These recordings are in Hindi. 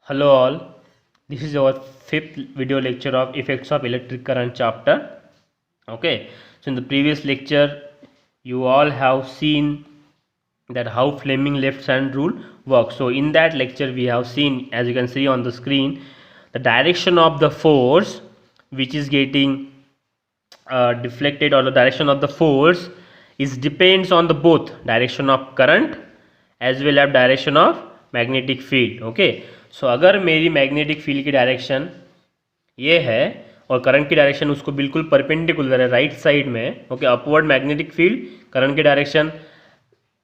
Hello all, this is our fifth video lecture of effects of electric current chapter. Okay, so in the previous lecture you all have seen that how Fleming left hand rule works. So in that lecture we have seen, as you can see on the screen, the direction of the force which is getting deflected, or the direction of the force is depends on the both direction of current as well as direction of magnetic field. Okay, so अगर मेरी मैग्नेटिक फील्ड की डायरेक्शन ये है और करंट की डायरेक्शन उसको बिल्कुल परपेंडिकुलर है राइट साइड में, okay, upward magnetic field, current की डायरेक्शन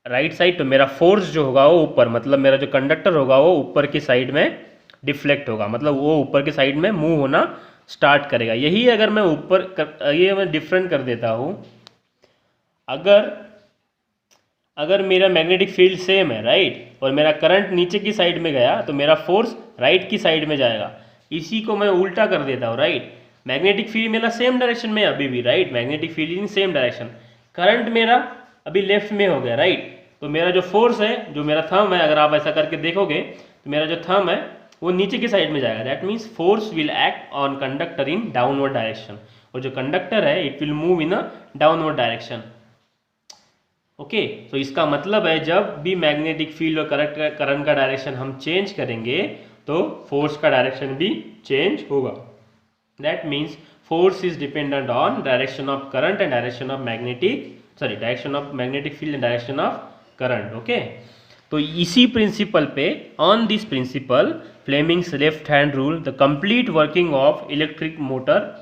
राइट साइड, तो मेरा फोर्स जो होगा वो ऊपर, मतलब मेरा जो कंडक्टर होगा वो ऊपर की साइड में डिफ्लेक्ट होगा, मतलब वो ऊपर की साइड में मूव होना स्टार्ट करेगा. यही अगर मैं ये मैं डिफरेंट कर देता हूँ, अगर मेरा मैग्नेटिक फील्ड सेम है राइट और मेरा करंट नीचे की साइड में गया तो मेरा फोर्स राइट की साइड में जाएगा. इसी को मैं उल्टा कर देता हूँ राइट. मैग्नेटिक फील्ड मेरा सेम डायरेक्शन में अभी भी right, magnetic field in same direction, current मेरा अभी लेफ्ट में हो गया राइट. तो मेरा जो फोर्स है, जो मेरा थंब है, अगर आप ऐसा करके देखोगे तो मेरा जो थंब है वो नीचे की साइड में जाएगा. That means force will act on conductor in downward direction, और जो कंडक्टर है it will move in a downward direction. Okay, तो इसका मतलब है जब भी मैग्नेटिक फील्ड और करंट का डायरेक्शन हम चेंज करेंगे तो फोर्स का डायरेक्शन भी चेंज होगा. That means force is dependent on direction of current and direction of direction of magnetic field and direction of current. Okay, तो इसी प्रिंसिपल पे, on this principle, Fleming's left hand rule, the complete working of electric motor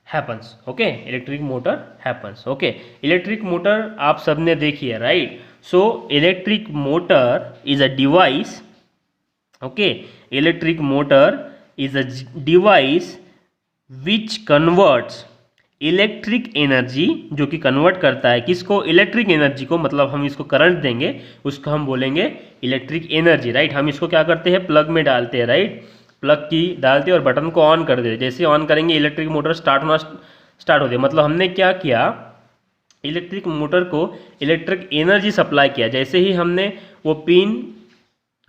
happens. Okay, electric motor happens. Okay, electric motor आप सबने देखी है right. So electric motor is a device. Okay, electric motor is a device which converts electric energy, जो कि कन्वर्ट करता है किसको, इलेक्ट्रिक एनर्जी को, मतलब हम इसको करंट देंगे उसको हम बोलेंगे इलेक्ट्रिक एनर्जी राइट. हम इसको क्या करते हैं, प्लग में डालते हैं राइट, प्लग की डालते हैं और बटन को ऑन कर देते. जैसे ऑन करेंगे इलेक्ट्रिक मोटर स्टार्ट होती है. मतलब हमने क्या किया, इलेक्ट्रिक मोटर को इलेक्ट्रिक एनर्जी सप्लाई किया. जैसे ही हमने वो पिन,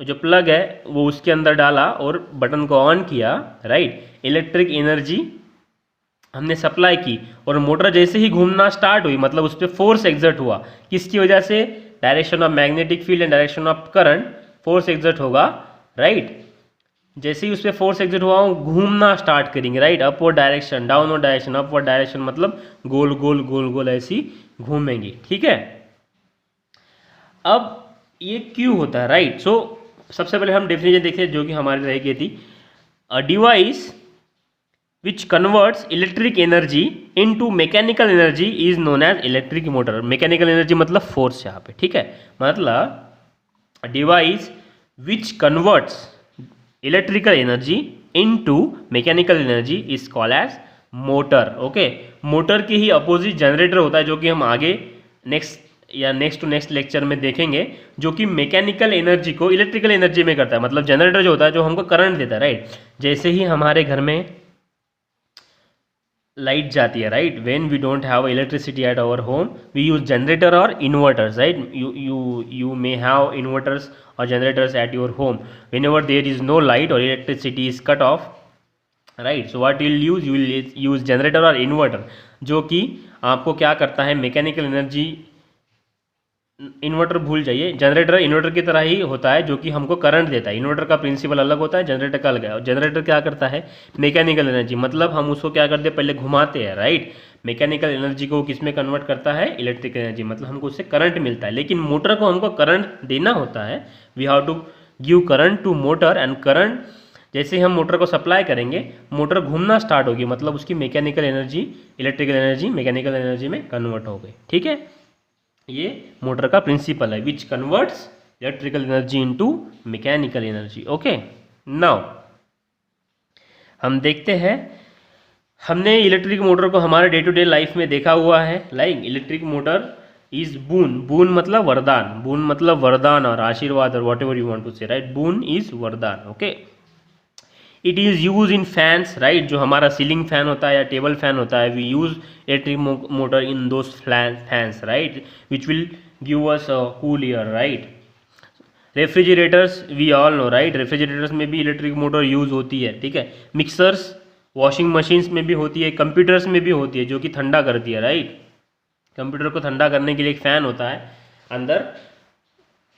जो प्लग है वो उसके अंदर डाला और बटन को ऑन किया राइट, इलेक्ट्रिक एनर्जी हमने सप्लाई की और मोटर जैसे ही घूमना स्टार्ट हुई, मतलब उस पर फोर्स एग्जर्ट हुआ. किसकी वजह से, direction of magnetic field and direction of current, force exert होगा राइट. जैसे ही उस पर फोर्स एग्जर्ट हुआ घूमना स्टार्ट करेंगे right, upward direction, downward direction, upward direction, मतलब गोल गोल गोल गोल ऐसी घूमेंगी. ठीक है, अब ये क्यों होता है राइट. सो सबसे पहले हम डेफिनेशन देखते हैं जो कि हमारी रह गई थी. A device which converts electric energy into mechanical energy is known as electric motor. mechanical energy मतलब फोर्स यहाँ पे. ठीक है, मतलब device which converts electrical energy into mechanical energy is called as motor. Okay, motor के ही अपोजिट जनरेटर होता है, जो कि हम आगे नेक्स्ट टू नेक्स्ट लेक्चर में देखेंगे, जो कि मैकेनिकल एनर्जी को इलेक्ट्रिकल एनर्जी में करता है. मतलब जनरेटर जो होता है जो हमको करंट देता है राइट. जैसे ही हमारे घर में लाइट जाती है right, when we don't have electricity at our home we use generator और inverters right. you may have inverters or generators at your home. whenever there is no light or electricity is cut off right, so what you will use generator or inverter, जो कि आपको क्या करता है, मैकेनिकल एनर्जी. इन्वर्टर भूल जाइए, जनरेटर इन्वर्टर की तरह ही होता है जो कि हमको करंट देता है. इन्वर्टर का प्रिंसिपल अलग होता है, जनरेटर का अलग है. और जनरेटर क्या करता है, मैकेनिकल एनर्जी, मतलब हम उसको क्या करते हैं, पहले घुमाते हैं राइट. मैकेनिकल एनर्जी को किस में कन्वर्ट करता है, इलेक्ट्रिक एनर्जी, मतलब हमको उससे करंट मिलता है. लेकिन मोटर को हमको करंट देना होता है, we have to give current to motor, and current जैसे हम मोटर को सप्लाई करेंगे मोटर घूमना स्टार्ट होगी, मतलब उसकी mechanical energy electrical energy mechanical energy में कन्वर्ट हो गई. ठीक है, ये मोटर का प्रिंसिपल है, which converts electrical energy into mechanical energy. Okay, now हम देखते हैं, हमने इलेक्ट्रिक मोटर को हमारे डे टू डे लाइफ में देखा हुआ है. Like electric motor is boon मतलब वरदान, बून मतलब वरदान और आशीर्वाद और whatever you want to say right. Boon is वरदान. Okay, it is use in fans right, जो हमारा सीलिंग फैन होता है या टेबल फैन होता है, we use electric motor in those fans right, which will give us cool air right. Refrigerators we all know right, refrigerators में भी इलेक्ट्रिक मोटर यूज़ होती है, ठीक है। मिक्सर्स, वॉशिंग मशीन्स में भी होती है, कंप्यूटर्स में भी होती है जो कि ठंडा करती है, राइट। कंप्यूटर को ठंडा करने के लिए एक फ़ैन होता है अंदर,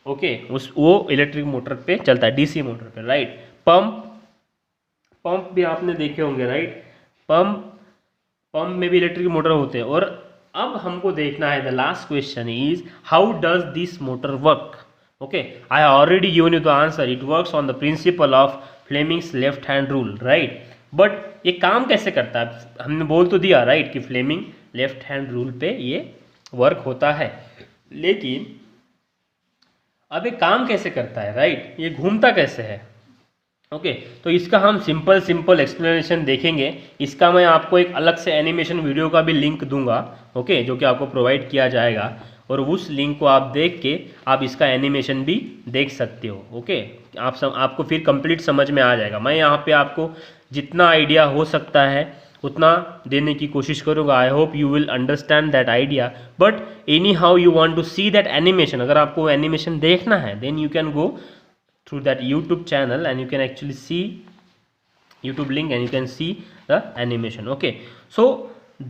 ओके, उस वो इलेक्ट्रिक मोटर पे चलता है, डीसी मोटर पे, राइट। पंप, पंप भी आपने देखे होंगे, राइट। पंप में भी इलेक्ट्रिक मोटर होते हैं। और अब हमको देखना है, the last question is how does this motor work, okay. I already given you the answer, it works on the principle of Fleming's left hand rule, right. But ये काम कैसे करता है, हमने बोल तो दिया, राइट, कि फ्लेमिंग लेफ्ट हैंड रूल पे ये वर्क होता है, लेकिन अब ये काम कैसे करता है, राइट, ये घूमता कैसे है, ओके। तो इसका हम सिंपल एक्सप्लेनेशन देखेंगे। इसका मैं आपको एक अलग से एनिमेशन वीडियो का भी लिंक दूंगा, ओके, जो कि आपको प्रोवाइड किया जाएगा, और उस लिंक को आप देख के आप इसका एनिमेशन भी देख सकते हो, ओके। आपको फिर कंप्लीट समझ में आ जाएगा। मैं यहाँ पे आपको जितना आइडिया हो सकता है उतना देने की कोशिश करूँगा। I hope you will understand that idea, but anyhow you want to see that animation, अगर आपको एनिमेशन देखना है then you can go through that YouTube channel and you can actually see YouTube link and you can see the animation, okay. So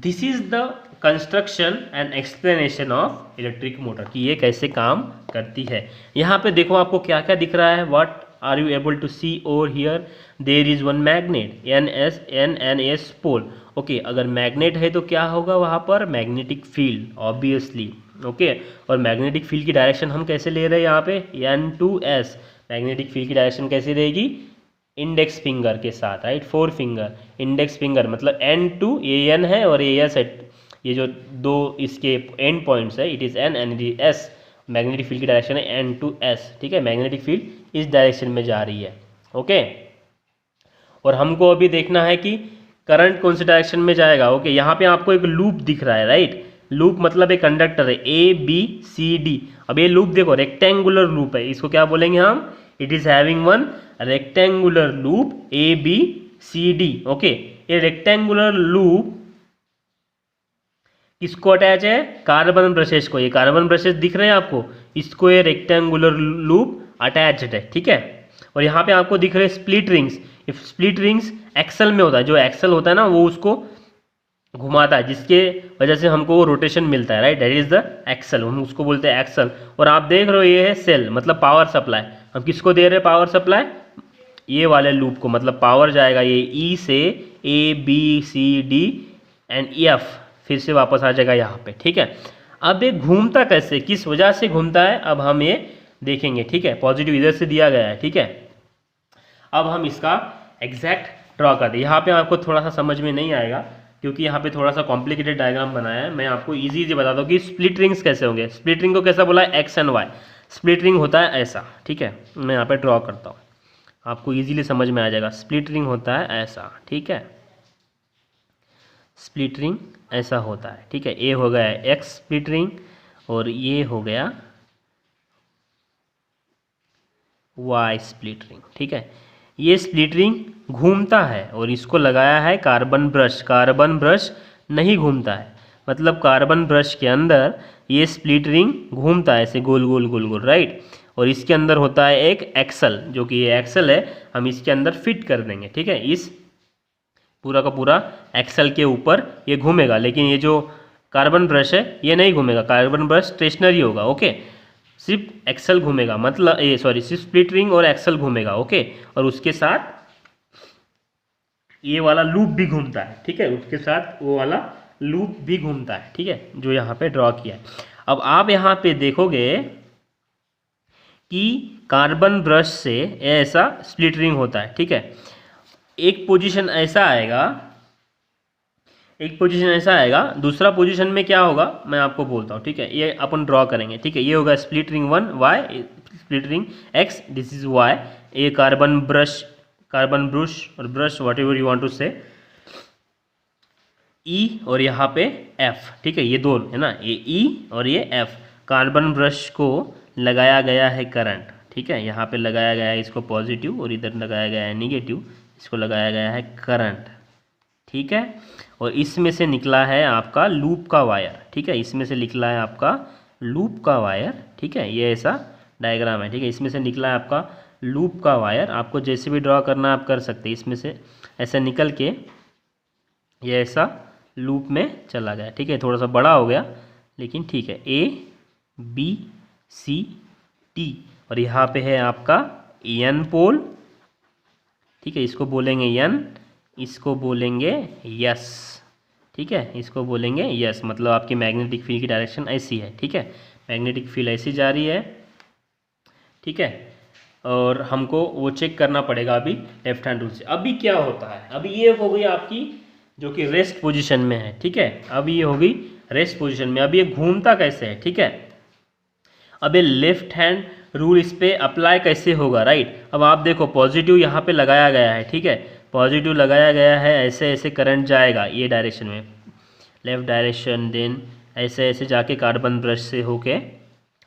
this is the construction and explanation of electric motor कि ये कैसे काम करती है। यहाँ पे देखो आपको क्या क्या दिख रहा है, what are you able to see over here, there is one magnet NS pole, okay। अगर मैग्नेट है तो क्या होगा वहाँ पर, मैग्नेटिक फील्ड ऑब्वियसली, ओके। और मैग्नेटिक फील्ड की डायरेक्शन हम कैसे ले रहे हैं यहाँ पे, N2S, मैग्नेटिक फील्ड की डायरेक्शन कैसी रहेगी, इंडेक्स फिंगर के साथ, राइट, 4 फिंगर, इंडेक्स फिंगर मतलब N2, ये N है और ये S है, ये जो दो इसके एंड पॉइंट्स है, it is N and it is S। Magnetic field की डायरेक्शन है N2S, ठीक है। मैग्नेटिक फील्ड इस डायरेक्शन में जा रही है, ओके। और हमको अभी देखना है कि करंट कौन सी डायरेक्शन में जाएगा, ओके। यहाँ पे आपको एक लूप दिख रहा है, राइट। लूप मतलब एक कंडक्टर है ABCD। अब ये लूप देखो रेक्टेंगुलर लूप है, इसको क्या बोलेंगे हम, it is having one rectangular loop ABCD, okay. ये रेक्टेंगुलर लूप किसको अटैच है, कार्बन ब्रशेस को। ये कार्बन ब्रशेस दिख रहे हैं आपको, इसको ये रेक्टेंगुलर लूप अटैच्ड है, ठीक है। और यहाँ पे आपको दिख रहे हैं split rings. Split rings axle में होता है, जो एक्सल होता है ना वो उसको घुमाता है, जिसके वजह से हमको वो रोटेशन मिलता है, right, that is the axle, हम उसको बोलते हैं एक्सल। और आप देख रहे हो ये है सेल, मतलब पावर सप्लाई। हम किसको दे रहे हैं पावर सप्लाई, ये वाले लूप को, मतलब पावर जाएगा ये E से ABCD एंड F, फिर से वापस आ जाएगा यहाँ पे, ठीक है। अब ये घूमता कैसे, किस वजह से घूमता है, अब हम ये देखेंगे, ठीक है। पॉजिटिव इधर से दिया गया है, ठीक है। अब हम इसका एग्जैक्ट ड्रॉ करते हैं। यहाँ पे आपको थोड़ा सा समझ में नहीं आएगा क्योंकि यहाँ पे थोड़ा सा कॉम्प्लिकेटेड डायग्राम बनाया है। मैं आपको इजी बता दूँ कि स्प्लिट रिंग्स कैसे होंगे। स्प्लिट रिंग को कैसा बोला है, X and Y. Split ring होता है ऐसा, ठीक है। मैं यहाँ पे ड्रॉ करता हूँ, आपको इजीली समझ में आ जाएगा। स्प्लिट रिंग होता है ऐसा, ठीक है। स्प्लिट रिंग ऐसा होता है, ठीक है। ये हो गया एक्स स्प्लिट रिंग और ये हो गया वाई स्प्लिट रिंग, ठीक है। ये स्प्लिट रिंग घूमता है और इसको लगाया है कार्बन ब्रश। कार्बन ब्रश नहीं घूमता है, मतलब कार्बन ब्रश के अंदर ये स्प्लिट रिंग घूमता है ऐसे गोल गोल गोल गोल, राइट। और इसके अंदर होता है एक एक्सल, जो कि ये एक्सल है, हम इसके अंदर फिट कर देंगे, ठीक है। इस पूरा का पूरा एक्सल के ऊपर ये घूमेगा, लेकिन ये जो कार्बन ब्रश है ये नहीं घूमेगा। कार्बन ब्रश स्टेशनरी होगा, ओके। सिर्फ एक्सल घूमेगा, मतलब ये सॉरी सिर्फ स्प्लिट रिंग और एक्सल घूमेगा, ओके। और उसके साथ ये वाला लूप भी घूमता है, ठीक है। उसके साथ वो वाला लूप भी घूमता है, ठीक है, जो यहाँ पे ड्रॉ किया है। अब आप यहाँ पे देखोगे कि कार्बन ब्रश से ऐसा स्प्लिट रिंग होता है, ठीक है। एक पोजीशन ऐसा आएगा, एक पोजीशन ऐसा आएगा, दूसरा पोजीशन में क्या होगा मैं आपको बोलता हूँ, ठीक है। ये अपन ड्रॉ करेंगे, ठीक है। ये होगा split ring 1 Y, split ring X, this is Y. ये कार्बन ब्रश और brush whatever you want to say, E और यहाँ पे एफ, ठीक है। ये दो है ना, ये ई और ये एफ। कार्बन ब्रश को लगाया गया है करंट, ठीक है। यहाँ पे लगाया गया है इसको पॉजिटिव और इधर लगाया गया है निगेटिव, इसको लगाया गया है करंट, ठीक है। और इसमें से निकला है आपका लूप का वायर, ठीक है। इसमें से निकला है आपका लूप का वायर, ठीक है। ये ऐसा डायग्राम है, ठीक है। इसमें से निकला है आपका लूप का वायर, आपको जैसे भी ड्रॉ करना है आप कर सकते हैं। इसमें से ऐसे निकल के ये ऐसा लूप में चला गया, ठीक है। थोड़ा सा बड़ा हो गया लेकिन ठीक है। A B C T और यहाँ पे है आपका N पोल, ठीक है। इसको बोलेंगे N, इसको बोलेंगे यस, ठीक है। इसको बोलेंगे यस, मतलब आपकी मैग्नेटिक फील्ड की डायरेक्शन ऐसी है, ठीक है। मैग्नेटिक फील्ड ऐसी जा रही है, ठीक है। और हमको वो चेक करना पड़ेगा अभी लेफ्ट हैंड रूल से। अभी क्या होता है, अभी ये हो गई आपकी जो कि रेस्ट पोजीशन में है, ठीक है। अभी ये हो गई रेस्ट पोजीशन में। अभी ये घूमता कैसे है, ठीक है। अब ये लेफ्ट हैंड रूल इस पर अप्लाई कैसे होगा, राइट। अब आप देखो पॉजिटिव यहाँ पे लगाया गया है, ठीक है। पॉजिटिव लगाया गया है, ऐसे ऐसे करंट जाएगा ये डायरेक्शन में, लेफ्ट डायरेक्शन, देन ऐसे ऐसे जाके कार्बन ब्रश से होके,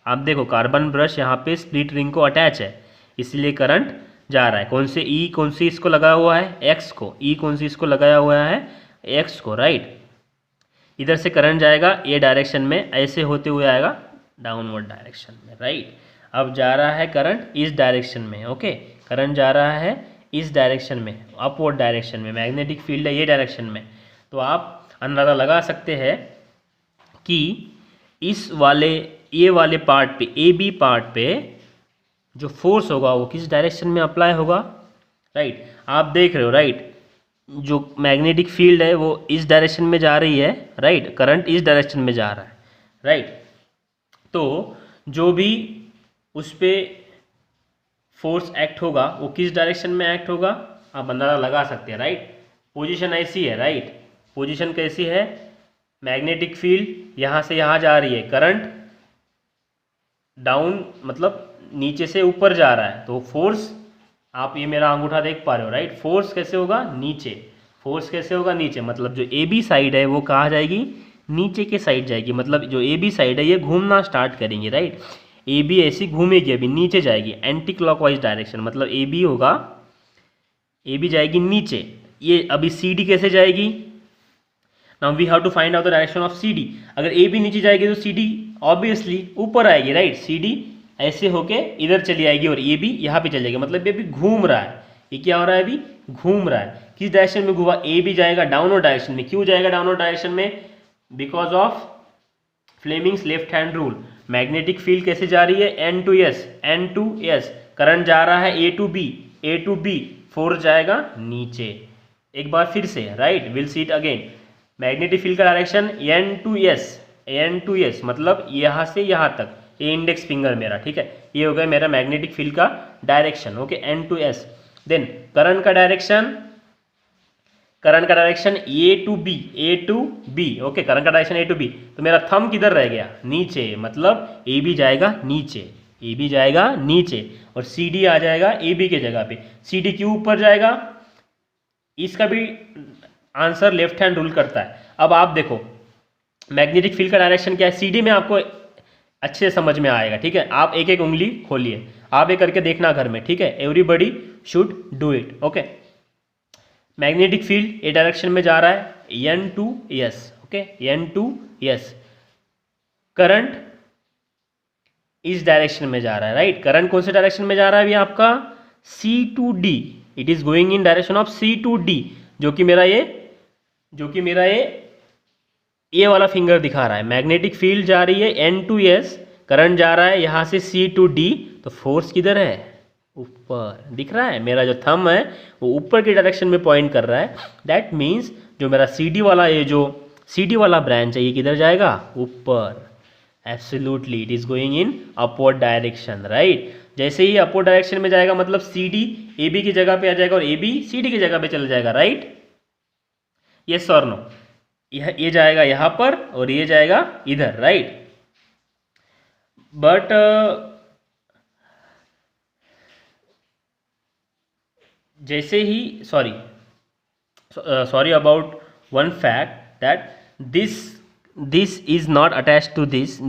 आप देखो कार्बन ब्रश यहाँ पे स्प्लिट रिंग को अटैच है, इसलिए करंट जा रहा है। कौन से ई, कौन सी इसको लगाया हुआ है, एक्स को। ई कौन सी इसको लगाया हुआ है, एक्स को, राइट। इधर से करंट जाएगा ये डायरेक्शन में, ऐसे होते हुए आएगा डाउनवर्ड डायरेक्शन में, राइट। अब जा रहा है करंट इस डायरेक्शन में, ओके। करंट जा रहा है इस डायरेक्शन में, अपवर्ड डायरेक्शन में। मैग्नेटिक फील्ड है ये डायरेक्शन में। तो आप अंदाज़ा लगा सकते हैं कि इस वाले, ये वाले पार्ट पे, ए बी पार्ट पे जो फोर्स होगा वो किस डायरेक्शन में अप्लाई होगा, राइट। आप देख रहे हो, राइट, जो मैग्नेटिक फील्ड है वो इस डायरेक्शन में जा रही है, राइट। करंट इस डायरेक्शन में जा रहा है, राइट। तो जो भी उस पर फोर्स एक्ट होगा वो किस डायरेक्शन में एक्ट होगा, आप अंदाज़ा लगा सकते हैं, राइट। पोजीशन ऐसी है, राइट। पोजीशन कैसी है, मैग्नेटिक फील्ड यहाँ से यहाँ जा रही है, करंट डाउन मतलब नीचे से ऊपर जा रहा है, तो फोर्स, आप ये मेरा अंगूठा देख पा रहे हो, राइट। फोर्स कैसे होगा, नीचे। फोर्स कैसे होगा, नीचे। मतलब जो ए बी साइड है वो कहाँ जाएगी, नीचे के साइड जाएगी। मतलब जो ए बी साइड है ये घूमना स्टार्ट करेंगे, राइट। ए बी ऐसी घूमेगी, अभी नीचे जाएगी, एंटी क्लॉकवाइज डायरेक्शन। मतलब ए बी होगा, ए बी जाएगी नीचे। ये अभी सी डी कैसे जाएगी, now we have to find out the direction of C D. अगर ए बी नीचे जाएगी तो सी डी ऑब्वियसली ऊपर आएगी, राइट। सी डी ऐसे होके इधर चली आएगी और ये भी यहाँ पे चल जाएगी। मतलब ये भी घूम रहा है, ये क्या हो रहा है, अभी घूम रहा है। किस डायरेक्शन में घूमा, ए भी जाएगा डाउनवर्ड डायरेक्शन में। क्यों जाएगा डाउनवर्ड डायरेक्शन में, because of Fleming's left hand rule. Magnetic field कैसे जा रही है, N to S, N to S. Current जा रहा है A to B, A to B, force जाएगा नीचे। एक बार फिर से, right, will see it again. Magnetic field का direction N to S, N to S, मतलब यहाँ से यहाँ तक, ये इंडेक्स फिंगर मेरा, ठीक है। ये हो गया मेरा मैग्नेटिक फील्ड का direction, okay, N to S. Then current का डायरेक्शन, करंट का direction A to B, A to B, okay. Current का डायरेक्शन ए टू बी। तो मेरा थंब किधर रह गया, नीचे। मतलब ए बी जाएगा नीचे, ए बी जाएगा नीचे और सी डी आ जाएगा ए बी के जगह पे। सी डी क्यों ऊपर जाएगा, इसका भी आंसर लेफ्ट हैंड रूल करता है। अब आप देखो मैग्नेटिक फील्ड का डायरेक्शन क्या है, सी डी में आपको अच्छे समझ में आएगा, ठीक है। आप एक एक उंगली खोलिए, आप ये करके देखना घर में, ठीक है। Everybody should do it, okay. Magnetic field a direction में जा रहा है, N to S, okay, N to S. Current इस डायरेक्शन में जा रहा है, राइट। करंट कौन से डायरेक्शन में जा रहा है, अभी आपका C to D, it is going in direction of C to D, जो कि मेरा ये वाला फिंगर दिखा रहा है। मैग्नेटिक फील्ड जा रही है एन टू एस, करंट जा रहा है यहाँ से सी टू डी, तो फोर्स किधर है, ऊपर। दिख रहा है मेरा जो थंब है वो ऊपर के डायरेक्शन में पॉइंट कर रहा है। दैट मीन्स जो मेरा सी डी वाला, ये जो सी डी वाला ब्रांच है ये किधर जाएगा, ऊपर। Absolutely, it is going in upward direction, right. जैसे ही अपवर्ड डायरेक्शन में जाएगा मतलब सी डी ए बी की जगह पे आ जाएगा और ए बी सी डी की जगह पे चला जाएगा, राइट। यस और नो, ये जाएगा यहाँ पर और ये जाएगा इधर, राइट। बट जैसे ही sorry about one fact that this is not attached to this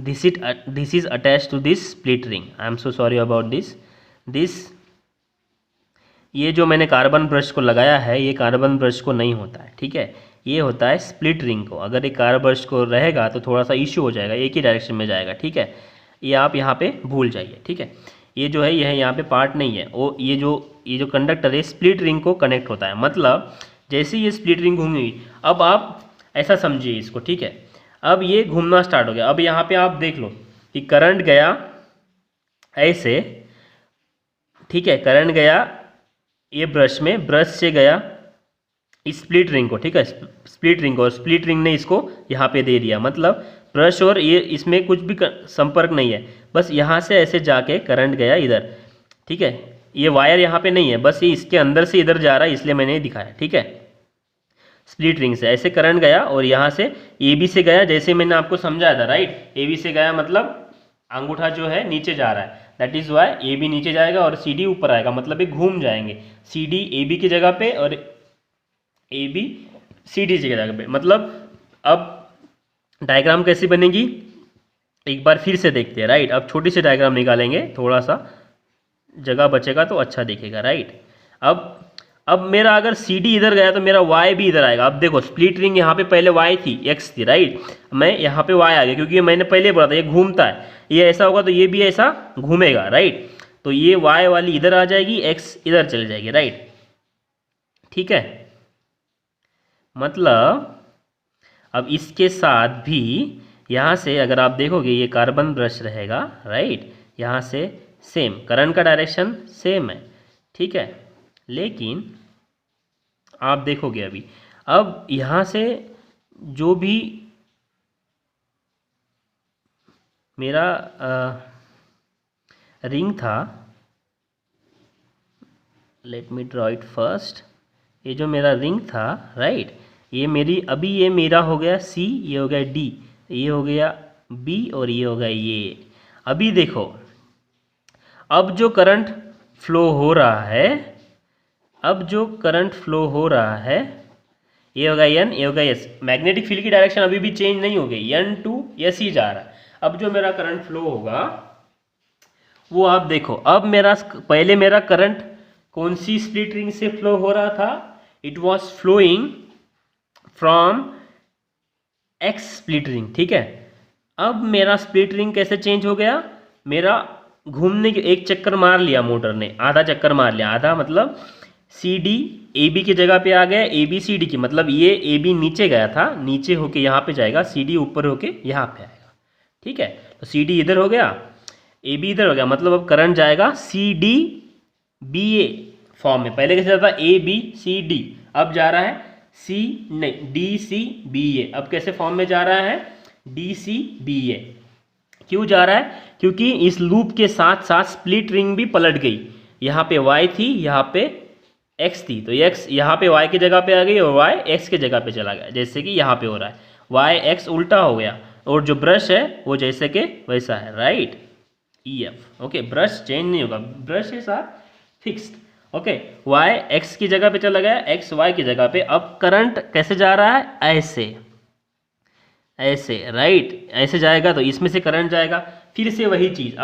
is attached to this split ring. I am so sorry about this ये जो मैंने कार्बन ब्रश को लगाया है ये कार्बन ब्रश को नहीं होता है, ठीक है। ये होता है स्प्लिट रिंग को। अगर ये कार्बन ब्रश को रहेगा तो थोड़ा सा इश्यू हो जाएगा, एक ही डायरेक्शन में जाएगा, ठीक है। ये आप यहाँ पे भूल जाइए, ठीक है। ये जो है यह यहाँ पे पार्ट नहीं है, वो ये जो कंडक्टर है स्प्लिट रिंग को कनेक्ट होता है। मतलब जैसे ये स्प्लिट रिंग घूमी, अब आप ऐसा समझिए इसको, ठीक है। अब ये घूमना स्टार्ट हो गया। अब यहाँ पे आप देख लो कि करंट गया ऐसे, ठीक है, करंट गया ये ब्रश में, ब्रश से गया स्प्लिट रिंग को, ठीक है, स्प्लिट रिंग को, और स्प्लिट रिंग ने इसको यहाँ पे दे दिया। मतलब ब्रश और ये इसमें कुछ भी संपर्क नहीं है, बस यहाँ से ऐसे जाके करंट गया इधर, ठीक है। ये वायर यहाँ पे नहीं है, बस ये इसके अंदर से इधर जा रहा है, इसलिए मैंने दिखाया, ठीक है। स्प्लिट रिंग से ऐसे करंट गया और यहाँ से ए बी से गया, जैसे मैंने आपको समझाया था, राइट। ए बी से गया मतलब अंगूठा जो है नीचे जा रहा है, that is Y A B नीचे जाएगा और सी डी ऊपर आएगा, मतलब ये घूम जाएंगे, सी डी ए बी की जगह पे और ए बी सी डी की जगह पे। मतलब अब डायग्राम कैसी बनेगी एक बार फिर से देखते हैं, राइट। अब छोटी सी डायग्राम निकालेंगे, थोड़ा सा जगह बचेगा तो अच्छा दिखेगा, राइट। अब मेरा अगर सी डी इधर गया तो मेरा वाई भी इधर आएगा। अब देखो स्प्लिट रिंग यहाँ पे पहले वाई थी, एक्स थी, राइट। मैं यहाँ पे वाई आ गया, क्योंकि ये मैंने पहले बोला था ये घूमता है, ये ऐसा होगा तो ये भी ऐसा घूमेगा, राइट। तो ये वाई वाली इधर आ जाएगी, एक्स इधर चल जाएगी, राइट, ठीक है। मतलब अब इसके साथ भी यहाँ से अगर आप देखोगे ये कार्बन ब्रश रहेगा, राइट। यहाँ से सेम करंट का डायरेक्शन सेम है, ठीक है। लेकिन आप देखोगे अभी, अब यहाँ से जो भी मेरा रिंग था, let me draw it first, ये जो मेरा रिंग था, राइट, ये मेरी अभी ये मेरा हो गया सी, ये हो गया डी, ये हो गया बी और ये हो गया ये। अभी देखो अब जो करंट फ्लो हो रहा है, अब जो करंट फ्लो हो रहा है, ये होगा एन, ये होगा एस। मैग्नेटिक फील्ड की डायरेक्शन अभी भी चेंज नहीं हो गई, एन टू एस ही जा रहा है। अब जो मेरा करंट फ्लो होगा वो आप देखो, अब मेरा पहले मेरा करंट कौन सी स्प्लिट रिंग से फ्लो हो रहा था, it was flowing from X split ring, ठीक है। अब मेरा स्प्लिट रिंग कैसे चेंज हो गया, मेरा घूमने के एक चक्कर मार लिया मोटर ने, आधा चक्कर मार लिया, आधा मतलब सी डी ए बी की जगह पे आ गया, ए बी सी डी की, मतलब ये ए बी नीचे गया था, नीचे होके यहाँ पे जाएगा, सी डी ऊपर होके यहाँ पे आएगा, ठीक है। तो सी डी इधर हो गया, ए बी इधर हो गया, मतलब अब करंट जाएगा सी डी बी ए फॉर्म में। पहले कैसे जाता ए बी सी डी, अब जा रहा है सी नहीं डी सी बी ए। अब कैसे फॉर्म में जा रहा है, डी सी बी ए। क्यों जा रहा है, क्योंकि इस लूप के साथ साथ स्प्लिट रिंग भी पलट गई, यहाँ पे वाई थी, यहाँ पे एक्स थी, तो एक्स यहाँ पे वाई की जगह पे आ गई और वाई एक्स की जगह पे चला गया, जैसे कि यहाँ पे हो रहा है, वाई एक्स उल्टा हो गया, और जो ब्रश है वो जैसे कि वैसा है, right, E F, okay. Brush change नहीं होगा, brush is are fixed, okay. Y X की जगह पे चला गया, एक्स वाई की जगह पे। अब करंट कैसे जा रहा है, ऐसे ऐसे, राइट, ऐसे जाएगा तो इसमें से करंट जाएगा, फिर से वही चीज़।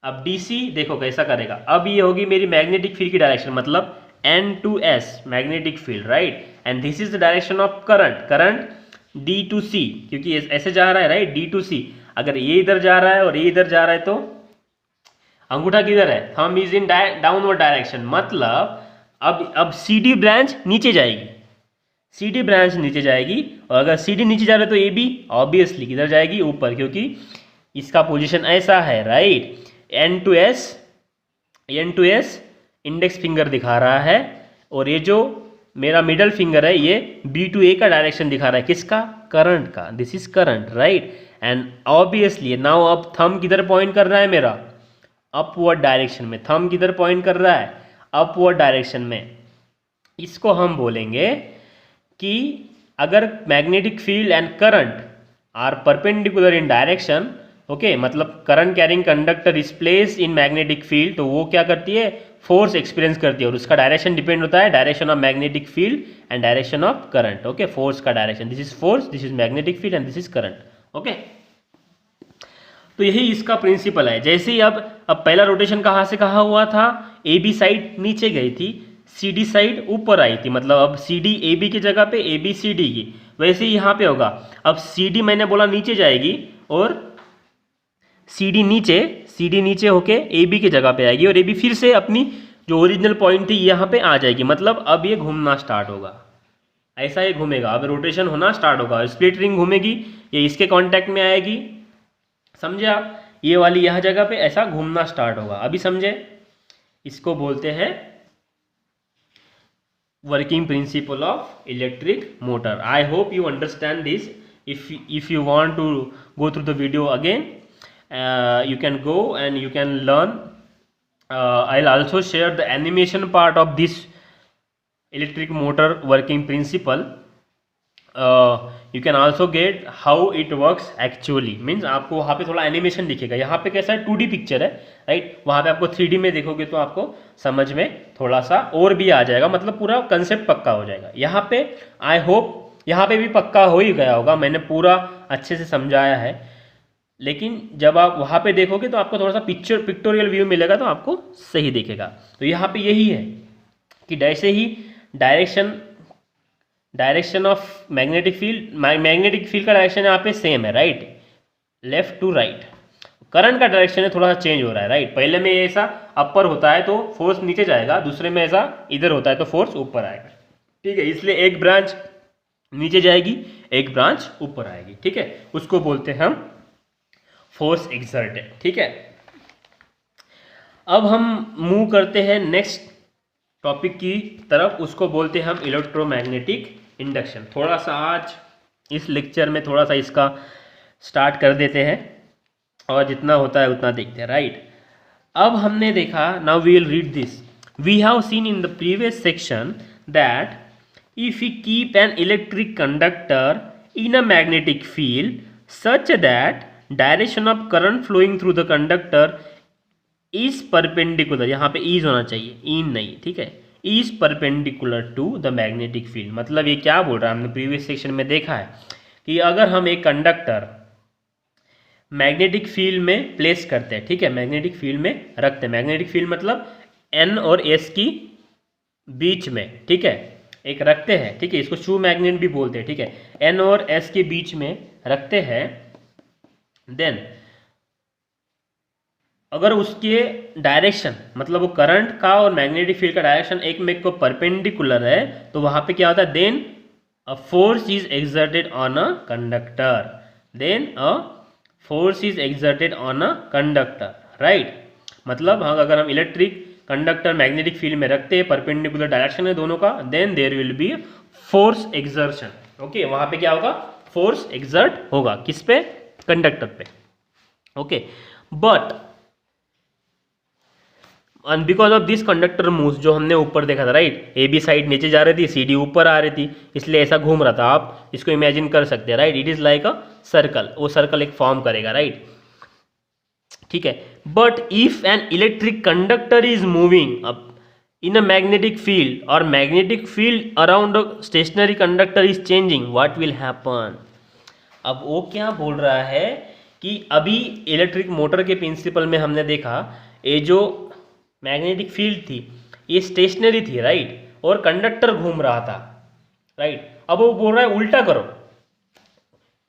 अब डीसी देखो कैसा करेगा, अब ये होगी मेरी मैग्नेटिक फील्ड की डायरेक्शन, मतलब N to S magnetic field, right. And this is the direction of current D to C, क्योंकि ऐसे जा रहा है, राइट, डी टू सी। अगर ये इधर जा रहा है और ये इधर जा रहा है तो अंगूठा किधर है, thumb is in downward direction, मतलब अब सी डी ब्रांच नीचे जाएगी, सी डी ब्रांच नीचे जाएगी, और अगर सी डी नीचे जा रहा है तो ए बी ऑब्वियसली किधर जाएगी, ऊपर, क्योंकि इसका पोजीशन ऐसा है, right. N to S index finger दिखा रहा है, और ये जो मेरा मिडल फिंगर है ये बी टू ए का डायरेक्शन दिखा रहा है, किसका, करंट का, this is current, right. And obviously now अब थंब किधर पॉइंट कर रहा है मेरा, अपवर्ड डायरेक्शन में, थंब किधर पॉइंट कर रहा है, अपवर्ड डायरेक्शन में। इसको हम बोलेंगे कि अगर magnetic field and current are perpendicular in direction, okay, मतलब current carrying conductor is place in magnetic field, तो वो क्या करती है, फोर्स एक्सपीरियंस करती है, और उसका डायरेक्शन डिपेंड होता है direction of magnetic field and direction of current, okay. Force का direction, this is force, this is magnetic field and this is current, okay. तो यही इसका प्रिंसिपल है। जैसे ही अब पहला रोटेशन कहाँ से कहाँ हुआ था, ए बी साइड नीचे गई थी, सी डी साइड ऊपर आई थी, मतलब अब सी डी ए बी की जगह पे ए बी सी डी की, वैसे ही यहाँ पे होगा। अब सी डी मैंने बोला नीचे जाएगी और सी डी नीचे होके ए बी की जगह पे आएगी और ए बी फिर से अपनी जो ओरिजिनल पॉइंट थी यहाँ पे आ जाएगी। मतलब अब ये घूमना स्टार्ट होगा, ऐसा ये घूमेगा, अब रोटेशन होना स्टार्ट होगा, स्प्लिट रिंग घूमेगी, ये इसके कांटेक्ट में आएगी, समझे आप, ये वाली यह जगह पे ऐसा घूमना स्टार्ट होगा। अभी समझे, इसको बोलते हैं working principle of electric motor. I hope you understand this. if you want to go through the video again, you can go and you can learn. I'll also share the animation part of this electric motor working principle. You can also get how it works actually, means आपको वहाँ पे थोड़ा एनिमेशन दिखेगा। यहाँ पे कैसा है 2D पिक्चर है, राइट, वहाँ पे आपको 3D में देखोगे तो आपको समझ में थोड़ा सा और भी आ जाएगा, मतलब पूरा कंसेप्ट पक्का हो जाएगा। यहाँ पे आई होप यहाँ पे भी पक्का हो ही गया होगा, मैंने पूरा अच्छे से समझाया है, लेकिन जब आप वहाँ पे देखोगे तो आपको थोड़ा सा पिक्टोरियल व्यू मिलेगा तो आपको सही दिखेगा। तो यहाँ पे यही है कि जैसे ही डायरेक्शन ऑफ मैग्नेटिक फील्ड का डायरेक्शन यहाँ पे सेम है, right, left to right. Current का डायरेक्शन है थोड़ा सा चेंज हो रहा है, राइट, पहले में ऐसा अपर होता है तो फोर्स नीचे जाएगा, दूसरे में ऐसा इधर होता है तो फोर्स ऊपर आएगा, ठीक है। इसलिए एक ब्रांच नीचे जाएगी, एक ब्रांच ऊपर आएगी, ठीक है, उसको बोलते हैं हम फोर्स एक्सर्टेड, ठीक है। अब हम मूव करते हैं नेक्स्ट टॉपिक की तरफ, उसको बोलते हैं हम इलेक्ट्रोमैग्नेटिक इंडक्शन। थोड़ा सा आज इस लेक्चर में थोड़ा सा इसका स्टार्ट कर देते हैं और जितना होता है उतना देखते हैं, राइट। अब हमने देखा, now we will read this, we have seen in the previous section that if we keep an electric conductor in a magnetic field such that direction of current flowing through the conductor is perpendicular, यहाँ पे is होना चाहिए, in नहीं, ठीक है, is perpendicular to the magnetic field। मतलब ये क्या बोल रहा है, हमने प्रीवियस सेक्शन में देखा है कि अगर हम एक कंडक्टर मैग्नेटिक फील्ड में प्लेस करते हैं, ठीक है, मैग्नेटिक फील्ड में रखते हैं, मैग्नेटिक फील्ड मतलब N और S की बीच में, ठीक है, एक रखते हैं, ठीक है, इसको शू मैग्नेट भी बोलते हैं, ठीक है, N और S के बीच में रखते हैं, देन अगर उसके डायरेक्शन मतलब वो करंट का और मैग्नेटिक फील्ड का डायरेक्शन एक में को परपेंडिकुलर है तो वहां पे क्या होता है, then a force is exerted on a conductor, then a force is exerted on a conductor, right. मतलब अगर हम इलेक्ट्रिक कंडक्टर मैग्नेटिक फील्ड में रखते हैं, परपेंडिकुलर डायरेक्शन है दोनों का, then there will be force exertion, okay, वहां पे क्या होगा, फोर्स एक्सर्ट होगा, किस पे, कंडक्टर पे, okay. But and because of this conductor moves, जो हमने ऊपर देखा था, राइट, ए बी साइड नीचे जा रही थी, सी डी ऊपर आ रही थी, इसलिए ऐसा घूम रहा था, आप इसको इमेजिन कर सकते हैं, right, it is like a circle, वो सर्कल एक फॉर्म करेगा, राइट, ठीक है। But if an electric conductor is moving up in a magnetic field और magnetic field around a stationary conductor is changing, what will happen. अब वो क्या बोल रहा है कि अभी इलेक्ट्रिक मोटर के प्रिंसिपल में हमने देखा, ये जो मैग्नेटिक फील्ड थी ये स्टेशनरी थी, राइट, और कंडक्टर घूम रहा था, राइट। अब वो बोल रहा है उल्टा करो,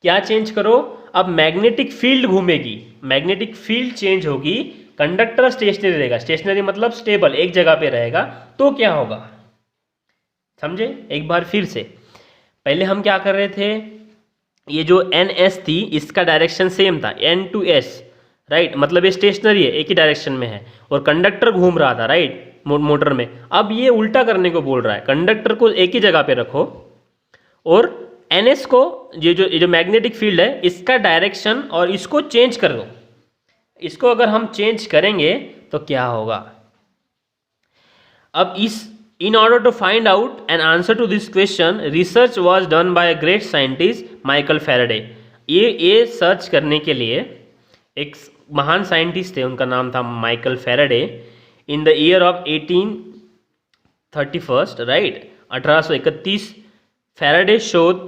क्या चेंज करो, अब मैग्नेटिक फील्ड घूमेगी, मैग्नेटिक फील्ड चेंज होगी, कंडक्टर स्टेशनरी रहेगा, स्टेशनरी मतलब स्टेबल, एक जगह पे रहेगा, तो क्या होगा, समझे। एक बार फिर से, पहले हम क्या कर रहे थे, ये जो NS थी इसका डायरेक्शन सेम था, N to S, राइट, मतलब ये स्टेशनरी है, एक ही डायरेक्शन में है, और कंडक्टर घूम रहा था, राइट, मोटर में। अब ये उल्टा करने को बोल रहा है, कंडक्टर को एक ही जगह पे रखो और NS को, ये जो मैग्नेटिक फील्ड है इसका डायरेक्शन और इसको चेंज कर दो। इसको अगर हम चेंज करेंगे तो क्या होगा, अब in order to find out an answer to this question, research was done by a great scientist Michael Faraday. ये सर्च करने के लिए एक महान साइंटिस्ट थे, उनका नाम था Michael Faraday. In the year of 1831, right, 1831, Faraday showed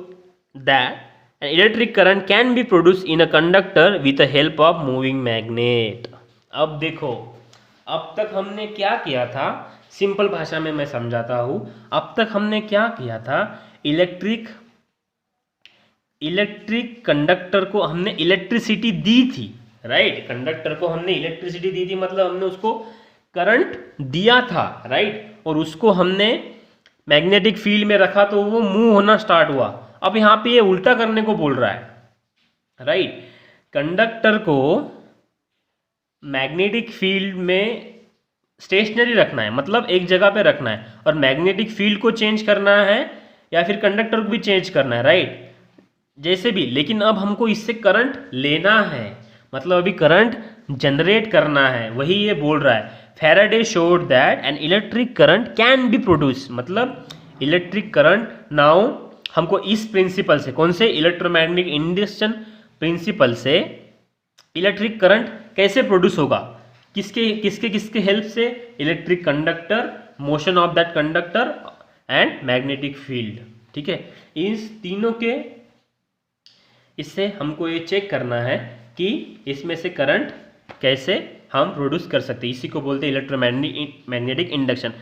that an electric current can be produced in a conductor with the help of moving magnet। अब देखो, अब तक हमने क्या किया था, सिंपल भाषा में मैं समझाता हूँ, अब तक हमने क्या किया था, इलेक्ट्रिक कंडक्टर को हमने इलेक्ट्रिसिटी दी थी, राइट। कंडक्टर को हमने इलेक्ट्रिसिटी दी थी, मतलब हमने उसको करंट दिया था, राइट, और उसको हमने मैग्नेटिक फील्ड में रखा तो वो मूव होना स्टार्ट हुआ। अब यहाँ पे ये उल्टा करने को बोल रहा है, राइट। कंडक्टर को मैग्नेटिक फील्ड में स्टेशनरी रखना है, मतलब एक जगह पे रखना है, और मैग्नेटिक फील्ड को चेंज करना है या फिर कंडक्टर को भी चेंज करना है, राइट, जैसे भी। लेकिन अब हमको इससे करंट लेना है, मतलब अभी करंट जनरेट करना है, वही ये बोल रहा है। Faraday showed that an electric current can be produce, मतलब इलेक्ट्रिक करंट नाउ हमको इस प्रिंसिपल से, कौन से, इलेक्ट्रोमैग्नेटिक इंडक्शन प्रिंसिपल से इलेक्ट्रिक करंट कैसे प्रोड्यूस होगा, किसके किसके किसके हेल्प से, electric conductor, motion of that conductor and magnetic field, ठीक है। इस तीनों के इससे हमको ये चेक करना है कि इसमें से करंट कैसे हम प्रोड्यूस कर सकते हैं, इसी को बोलते हैं इलेक्ट्रोमैग्नेटिक इंडक्शन।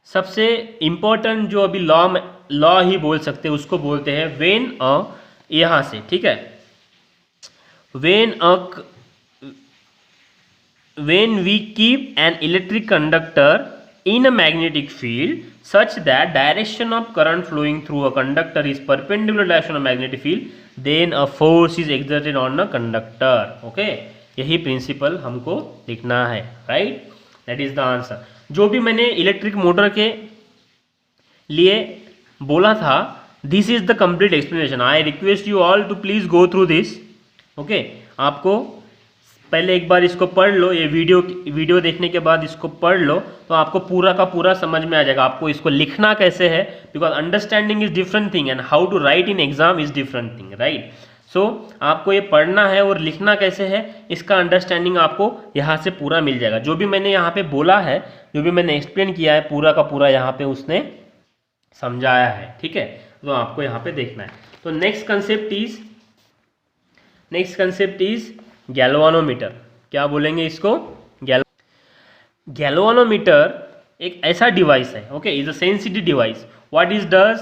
सबसे इंपॉर्टेंट जो अभी लॉ ही बोल सकते हैं उसको बोलते हैं वेन यहाँ से, ठीक है, when we keep an electric conductor in a magnetic field such that direction of current flowing through a conductor is perpendicular to the direction of magnetic field, then a force is exerted on a conductor. Okay, यही प्रिंसिपल हमको लिखना है, right, that is the answer. जो भी मैंने इलेक्ट्रिक मोटर के लिए बोला था, this is the complete explanation. I request you all to please go through this. Okay, आपको पहले एक बार इसको पढ़ लो, ये वीडियो देखने के बाद इसको पढ़ लो तो आपको पूरा का पूरा समझ में आ जाएगा आपको इसको लिखना कैसे है, because understanding is different thing and how to write in exam is different thing, right. So आपको ये पढ़ना है और लिखना कैसे है, इसका अंडरस्टैंडिंग आपको यहाँ से पूरा मिल जाएगा। जो भी मैंने यहाँ पे बोला है, जो भी मैंने एक्सप्लेन किया है, पूरा का पूरा यहाँ पे उसने समझाया है, ठीक है, तो आपको यहाँ पे देखना है। तो नेक्स्ट कंसेप्ट इज गैल्वानोमीटर। क्या बोलेंगे इसको, गैल्वानोमीटर एक ऐसा डिवाइस है, okay, is a sensitive device. What is does,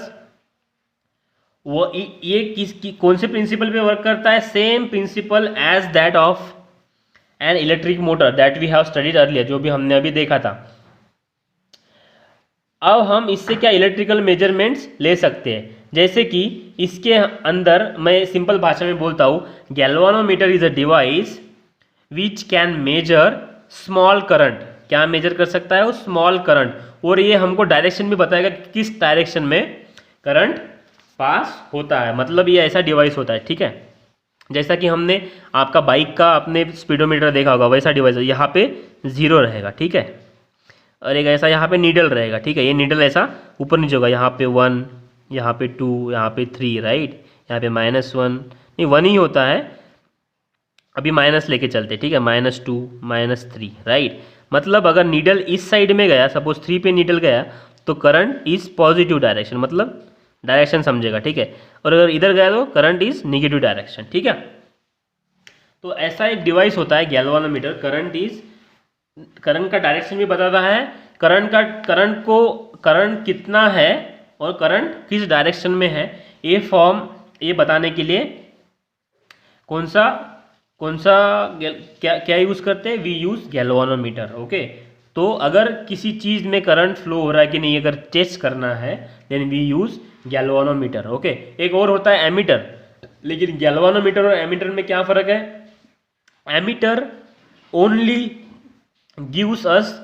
वो ये कौन से प्रिंसिपल पे वर्क करता है, same principle as that of an electric motor that we have studied earlier, जो भी हमने अभी देखा था। अब हम इससे क्या इलेक्ट्रिकल मेजरमेंट्स ले सकते हैं, जैसे कि इसके अंदर मैं सिंपल भाषा में बोलता हूँ, galvanometer is a device which can measure small current. क्या मेजर कर सकता है वो, स्मॉल करंट, और ये हमको डायरेक्शन भी बताएगा कि किस डायरेक्शन में करंट पास होता है, मतलब ये ऐसा डिवाइस होता है, ठीक है। जैसा कि हमने आपका बाइक का अपने स्पीडोमीटर देखा होगा, वैसा डिवाइस है। यहाँ पे 0 रहेगा, ठीक है, और एक ऐसा यहाँ पे नीडल रहेगा, ठीक है, ये नीडल ऐसा ऊपर नीचे होगा, यहाँ पे 1, यहाँ पे 2, यहाँ पे 3, राइट, यहाँ पे -1 नहीं 1 ही होता है, अभी माइनस लेके चलते, ठीक है, -2 -3, राइट। मतलब अगर नीडल इस साइड में गया, सपोज 3 पे नीडल गया, तो करंट इज पॉजिटिव डायरेक्शन, मतलब डायरेक्शन समझेगा, ठीक है, और अगर इधर गया तो करंट इज नेगेटिव डायरेक्शन, ठीक है। तो ऐसा एक डिवाइस होता है गैल्वानोमीटर। करंट का डायरेक्शन भी बताता है, करंट कितना है और करंट किस डायरेक्शन में है, ये बताने के लिए कौन सा क्या यूज करते हैं, वी यूज गैल्वानोमीटर, ओके। तो अगर किसी चीज में करंट फ्लो हो रहा है कि नहीं, अगर टेस्ट करना है, then we use galvanometer, okay. एक और होता है एमीटर, लेकिन गैल्वानोमीटर और एमीटर में क्या फर्क है, ammeter only gives us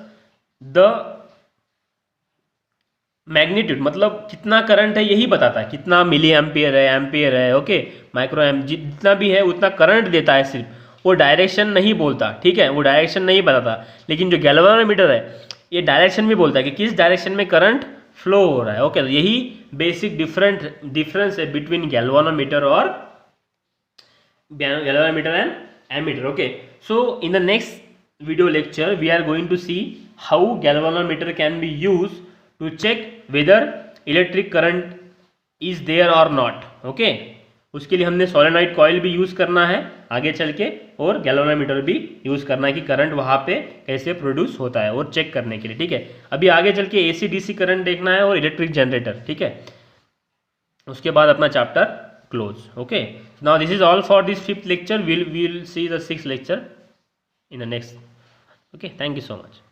the magnitude, मतलब कितना करंट है यही बताता है, कितना मिली एम्पियर है, ओके, माइक्रो एम्प, जितना भी है उतना करंट देता है सिर्फ, वो डायरेक्शन नहीं बोलता, ठीक है, वो डायरेक्शन नहीं बताता। लेकिन जो गैल्वानोमीटर है ये डायरेक्शन भी बोलता है कि किस डायरेक्शन में करंट फ्लो हो रहा है, ओके। यही बेसिक डिफरेंस है between galvanometer and ammeter, okay. So in the next video lecture we are going to see how galvanometer can be used to check whether electric current is there or not, okay। उसके लिए हमने सोलेनॉइड कॉइल भी यूज करना है आगे चल के, और गैल्वानोमीटर भी यूज करना है कि करंट वहां पे कैसे प्रोड्यूस होता है और चेक करने के लिए, ठीक है। अभी आगे चल के AC DC करंट देखना है और इलेक्ट्रिक जनरेटर, ठीक है, उसके बाद अपना chapter close. Okay, now this is all for this 5th lecture. We'll see the 6th lecture in the next. Okay, thank you so much.